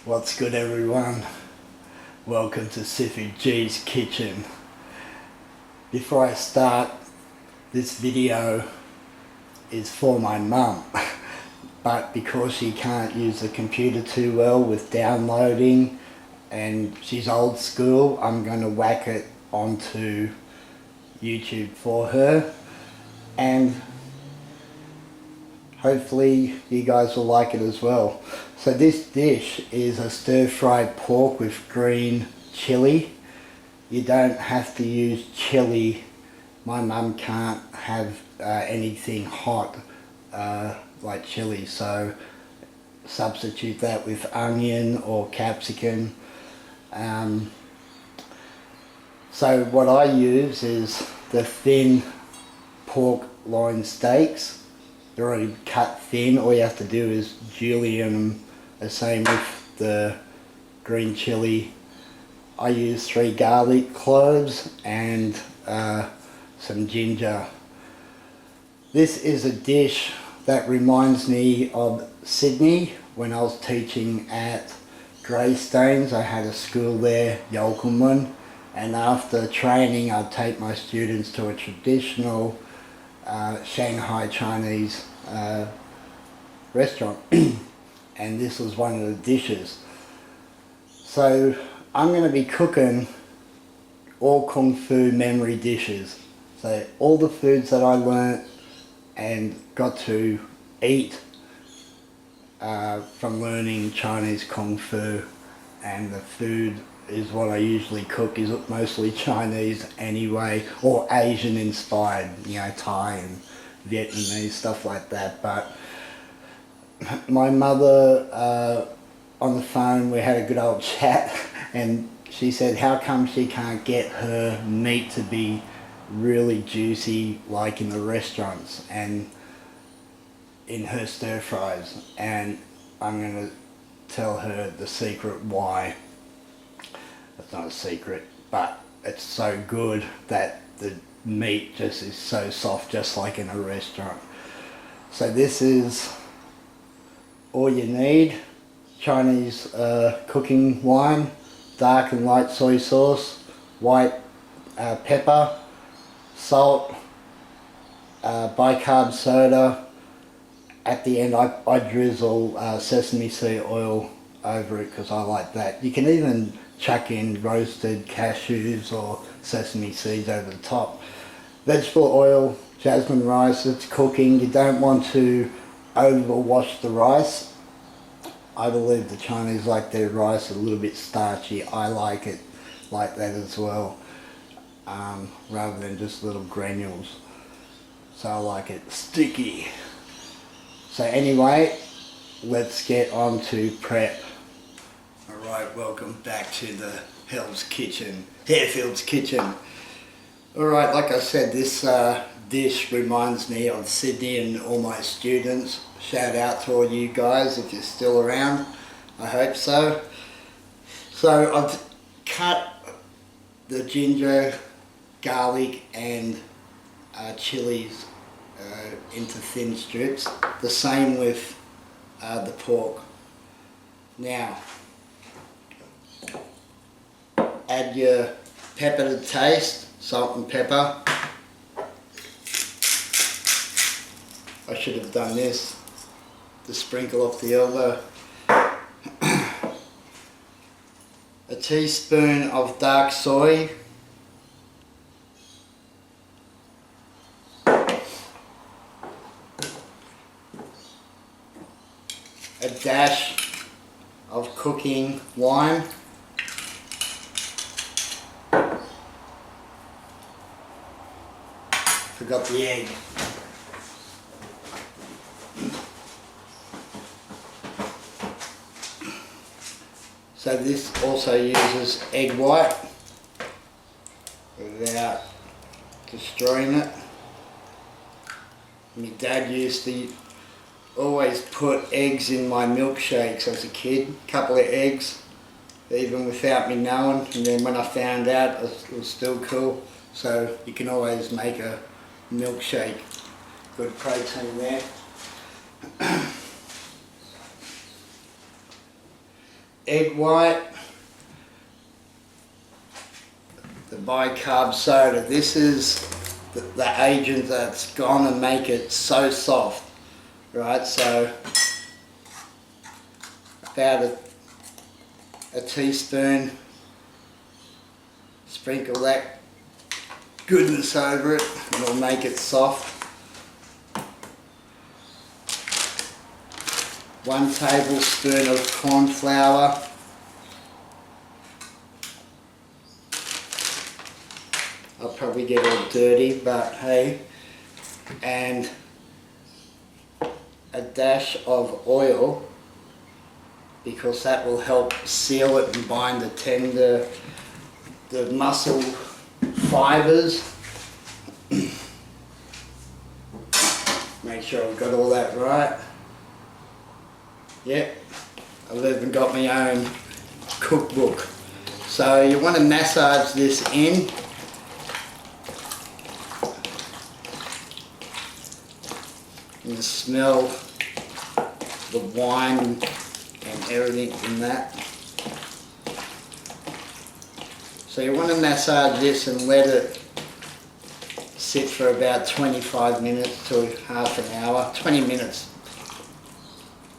What's good, everyone? Welcome to Sifu G's kitchen. Before I start, this video is for my mum, but because she can't use the computer too well with downloading and she's old school, I'm going to whack it onto YouTube for her, and hopefully you guys will like it as well. So this dish is a stir-fried pork with green chilli. You don't have to use chilli. My mum can't have anything hot like chilli, so substitute that with onion or capsicum. So what I use is the thin pork loin steaks. They're already cut thin. All you have to do is julienne them. The same with the green chilli. I use 3 garlic cloves and some ginger. This is a dish that reminds me of Sydney when I was teaching at Greystanes. I had a school there, Yolkumwen, and after training I'd take my students to a traditional Shanghai Chinese restaurant and this was one of the dishes. So I'm going to be cooking all Kung Fu memory dishes. So all the foods that I learnt and got to eat from learning Chinese Kung Fu, and the food is what I usually cook is mostly Chinese anyway, or Asian inspired, you know, Thai and Vietnamese, stuff like that. But my mother, on the phone, we had a good old chat, and she said how come she can't get her meat to be really juicy like in the restaurants and in her stir fries, and I'm going to tell her the secret why. It's not a secret, but it's so good that the meat just is so soft, just like in a restaurant. So this is all you need: Chinese cooking wine, dark and light soy sauce, white pepper, salt, bicarb soda. At the end I drizzle sesame seed oil over it because I like that. You can even chuck in roasted cashews or sesame seeds over the top. Vegetable oil, jasmine rice, it's cooking. You don't want to overwash the rice. I believe the Chinese like their rice a little bit starchy. I like it like that as well, rather than just little granules. So I like it sticky. So anyway, let's get on to prep. Alright, welcome back to the Hairfield's kitchen. Alright, like I said, this dish reminds me of Sydney and all my students. Shout out to all you guys if you're still around. I hope so. So I've cut the ginger, garlic and chilies into thin strips. The same with the pork. Now, add your pepper to taste, salt and pepper. I should have done this to sprinkle off the elbow. A teaspoon of dark soy. A dash of cooking wine. Forgot the egg. So this also uses egg white without destroying it. My dad used to always put eggs in my milkshakes as a kid, a couple of eggs, even without me knowing, and then when I found out it was still cool. So you can always make a milkshake. Good protein there. egg white, the bicarb soda. This is the agent that's gonna make it so soft, right? So about a teaspoon, sprinkle that goodness over it and it'll make it soft. 1 tablespoon of corn flour. I'll probably get all dirty, but hey. And a dash of oil, because that will help seal it and bind the tender, the muscle fibres. Make sure I've got all that right. Yep, I've even got my own cookbook. So you want to massage this in. You smell the wine and everything in that. So you want to massage this and let it sit for about 25 minutes to half an hour, 20 minutes.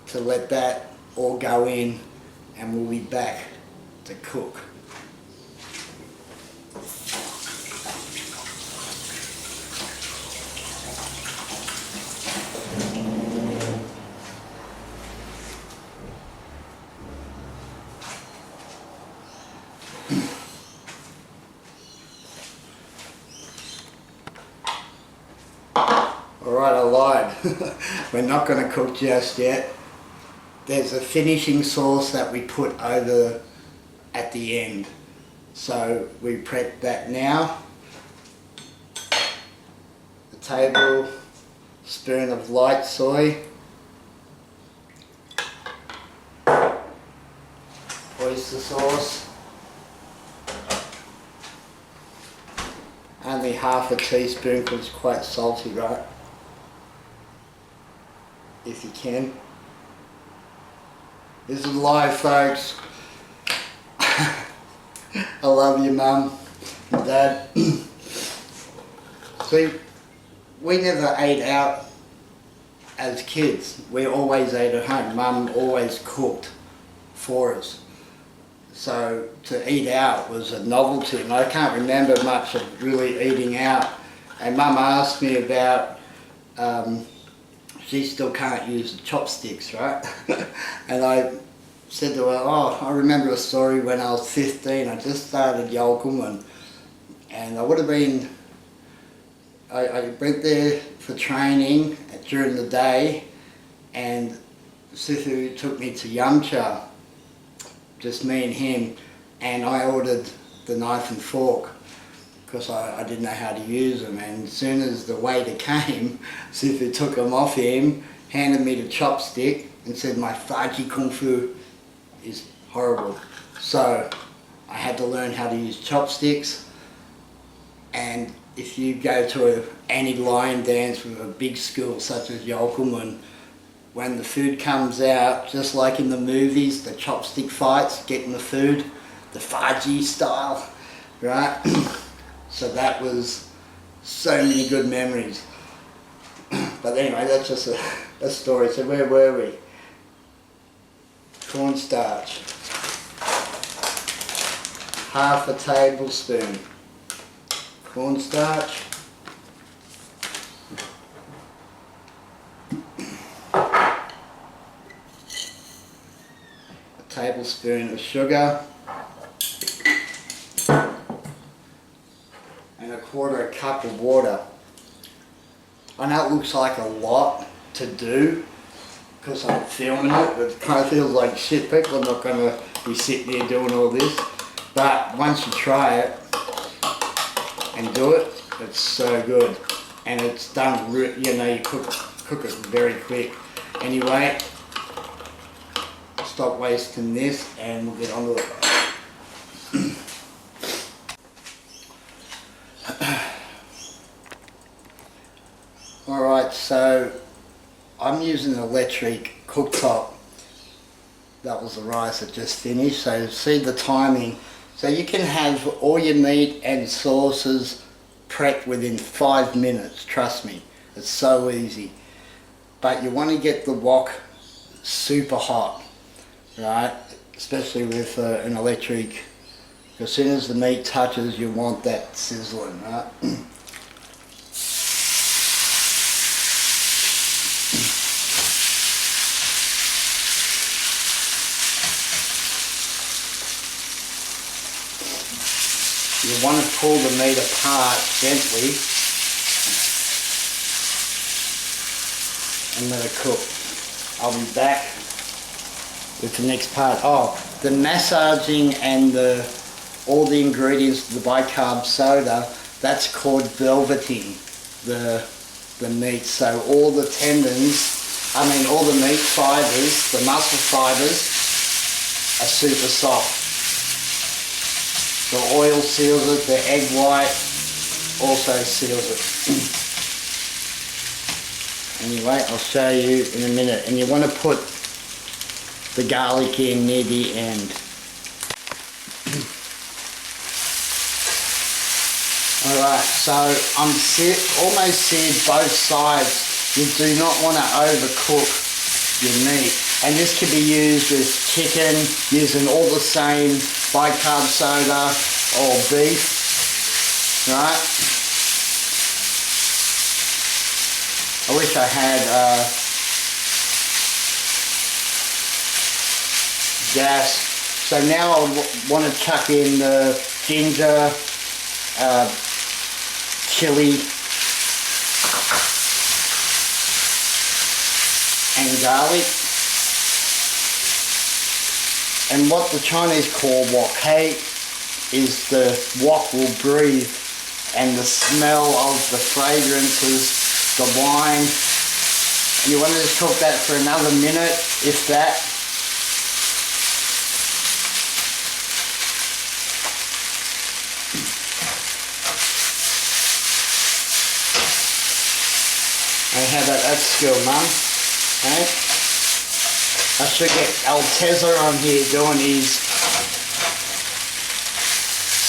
To let that all go in, and we'll be back to cook. Alright, I lied. We're not going to cook just yet. There's a finishing sauce that we put over at the end. So we prep that now. A tablespoon of light soy. Oyster sauce. Only half a teaspoon because it's quite salty, right? If you can. This is live, folks. I love you, Mum and Dad. See, we never ate out as kids. We always ate at home. Mum always cooked for us. So to eat out was a novelty, and I can't remember much of really eating out. And Mum asked me about, she still can't use the chopsticks, right? And I said to her, oh, I remember a story when I was 15, I just started Yolkumon, and I would have been, I went there for training during the day, and Sifu took me to Yamcha, just me and him, and I ordered the knife and fork because I didn't know how to use them, and as soon as the waiter came, Sifu took them off him, handed me the chopstick and said my Faji Kung Fu is horrible. So I had to learn how to use chopsticks, and if you go to an anti-lion dance with a big school such as Yolkumon, when the food comes out, just like in the movies, the chopstick fights, getting the food, the Faji style, right? So that was so many good memories. But anyway, that's just a story. So where were we? Cornstarch. Half a tablespoon. Cornstarch. A tablespoon of sugar. And a quarter cup of water. I know it looks like a lot to do because I'm filming it, but it kind of feels like shit. People are not going to be sitting there doing all this. But once you try it and do it, it's so good. And it's done, you know, you cook it very quick. Anyway, stop wasting this and we'll get on to it. Alright, so I'm using an electric cooktop, that was the rice that just finished. So see the timing. So you can have all your meat and sauces prepped within 5 minutes, trust me. It's so easy. But you want to get the wok super hot, right? Especially with an electric. As soon as the meat touches, you want that sizzling, right? You want to pull the meat apart gently and let it cook. I'll be back with the next part. Oh, the massaging and all the ingredients of the bicarb soda, that's called velveting the meat. So all the tendons, all the meat fibres, the muscle fibres are super soft. The oil seals it, the egg white also seals it. Anyway, I'll show you in a minute. And you want to put the garlic in near the end. Alright, so I'm almost seared both sides. You do not want to overcook your meat. And this can be used with chicken, using all the same bicarb soda or beef, right? I wish I had gas. So now I want to chuck in the ginger, chili and garlic. And what the Chinese call wok hei is the wok will breathe, and the smell of the fragrances, the wine. And you want to just cook that for another minute, if that. And how about that skill, Mum? Okay. I should get Altezza on here doing his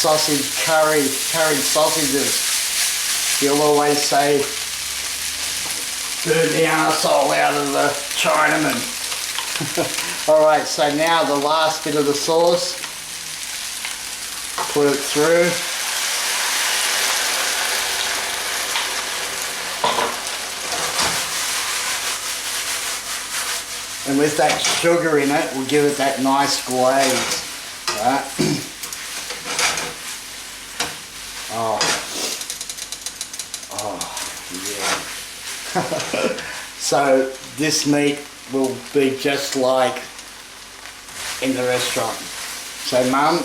sausage curried sausages. He'll always say, burn the arsehole out of the Chinaman. Alright, so now the last bit of the sauce, put it through. And with that sugar in it, we'll give it that nice glaze, right? Yeah. So this meat will be just like in the restaurant. So Mum,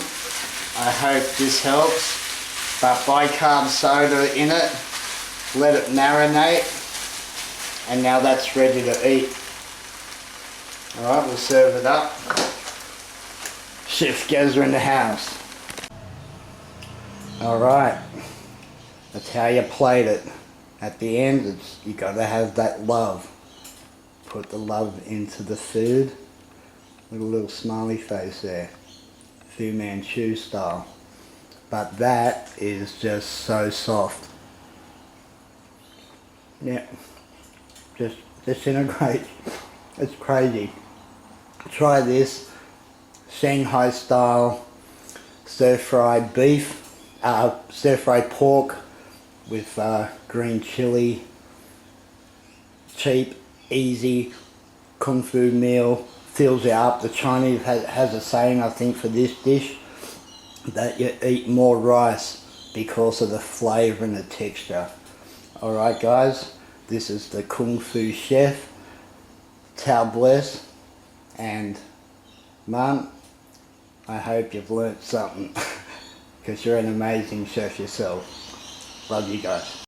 I hope this helps. But bicarb soda in it, let it marinate, and now that's ready to eat. Alright, we'll serve it up. Chef Gazza in the house. Alright, that's how you plate it. At the end, you got to have that love. Put the love into the food. With a little smiley face there. Fu Manchu style. But that is just so soft. Yeah, just disintegrate. It's crazy. Try this Shanghai style stir-fried beef, stir-fried pork with green chili. Cheap, easy, kung fu meal, fills you up. The Chinese has a saying, I think, for this dish, that you eat more rice because of the flavour and the texture. Alright guys, this is the Kung Fu Chef, Tao Bless, and Mum, I hope you've learnt something because you're an amazing chef yourself. Love you guys.